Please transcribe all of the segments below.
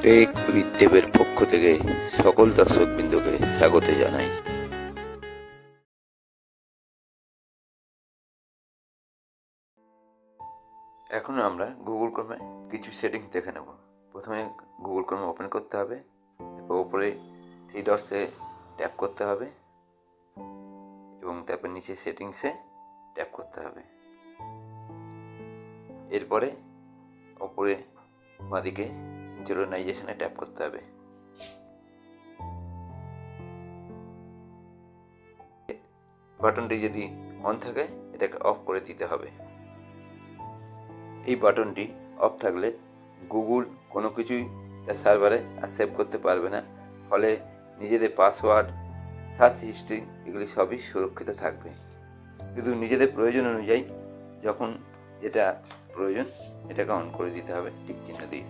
Take with দেবের পক্ষ থেকে সকল দর্শকবৃন্দকে স্বাগত জানাই। এখন আমরা গুগল ক্রোমে কিছু সেটিংস দেখে নেব। প্রথমে গুগল ক্রোমে ওপেন করতে হবে, তারপর উপরে থ্রি ডটসে ট্যাপ করতে হবে এবং তারপর নিচে সেটিংসে ট্যাপ করতে হবে। এরপরে ওপরে বাঁদিকে সিনক্রোনাইজেশনে ট্যাপ করতে হবে। বাটনটি যদি অন থাকে এটাকে অফ করে দিতে হবে। এই বাটনটি অফ থাকলে গুগল কোনো কিছুই তার সার্ভারে আর সেভ করতে পারবে না, ফলে নিজেদের পাসওয়ার্ড, সার্চ হিস্ট্রি এগুলি সবই সুরক্ষিত থাকবে। শুধু নিজেদের প্রয়োজন অনুযায়ী যখন যেটা প্রয়োজন এটাকে অন করে দিতে হবে টিক চিহ্ন দিয়ে।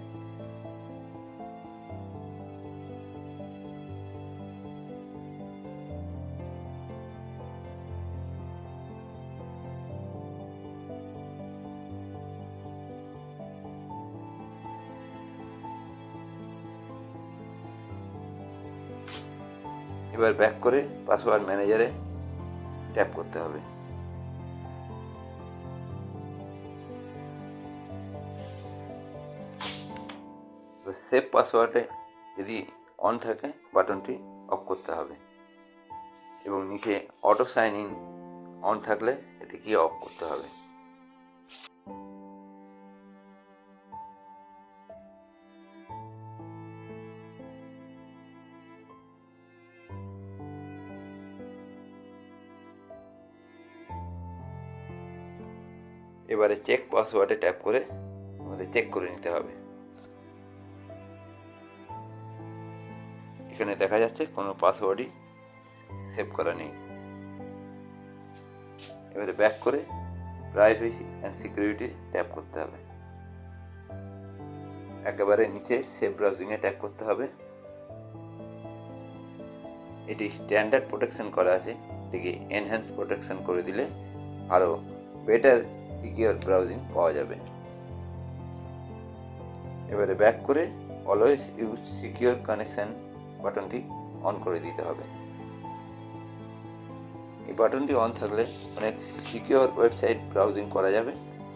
এবার ব্যাক করে পাসওয়ার্ড ম্যানেজারে ট্যাপ করতে হবে। সেভ পাসওয়ার্ডে যদি অন থাকে বাটনটি অফ করতে হবে এবং নিচে অটো সাইন ইন অন থাকলে এটিকে অফ করতে হবে। এবারে চেক পাসওয়ার্ডে ট্যাপ করে আমাদের চেক করে নিতে হবে। এখানে দেখা যাচ্ছে কোনো পাসওয়ার্ডই সেভ করা নেই। এবারে ব্যাক করে প্রাইভেসি অ্যান্ড সিকিউরিটি ট্যাপ করতে হবে। একেবারে নিচে সেভ ব্রাউজিংয়ে ট্যাপ করতে হবে। এটি স্ট্যান্ডার্ড প্রোটেকশন করা আছে, এটিকে এনহ্যান্স প্রোটেকশন করে দিলে আরও বেটার সিকিউর ব্রাউজিং পাওয়া যাবে। এবারে ব্যাক করে অলওয়েজ ইউজ সিকিউর কানেকশান বাটনটি অন করে দিতে হবে। এই বাটনটি অন থাকলে অনেক সিকিউর ওয়েবসাইট ব্রাউজিং করা যাবে,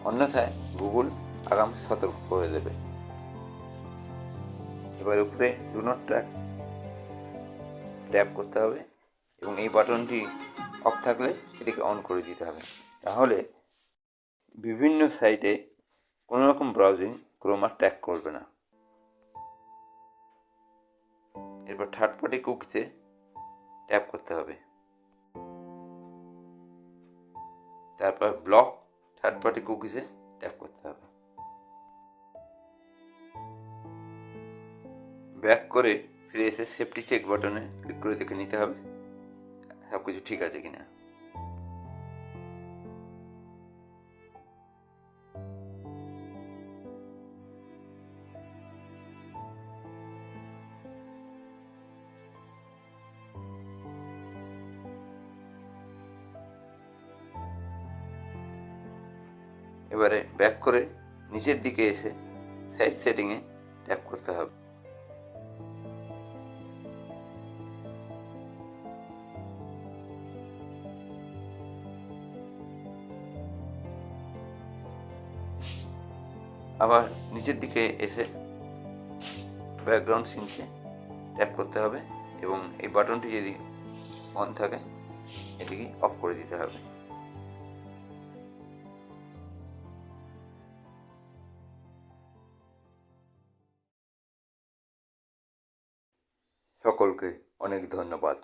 অন্যথায় গুগল আগাম সতর্ক করে দেবে। এবার উপরে ডু নট ট্র্যাক ট্যাপ করতে হবে এবং এই বাটনটি অফ থাকলে এটিকে অন করে দিতে হবে, তাহলে বিভিন্ন সাইটে কোনো রকম ব্রাউজিং ক্রোম আর ট্র্যাক করবে না। এরপর থার্ড পার্টি কুকিজে ট্যাপ করতে হবে, তারপর ব্লক থার্ড পার্টি কুকিজে ট্যাপ করতে হবে। ব্যাক করে ফিরে এসে সেফটি চেক বাটনে ক্লিক করে দেখে নিতে হবে সব কিছু ঠিক আছে কিনা। এবারে ব্যাক করে নিচের দিকে এসে সাইজ সেটিংয়ে ট্যাপ করতে হবে। আবার নিচের দিকে এসে ব্যাকগ্রাউন্ড সিনসে ট্যাপ করতে হবে এবং এই বাটনটি যদি অন থাকে এটিকে অফ করে দিতে হবে। সকলকে অনেক ধন্যবাদ।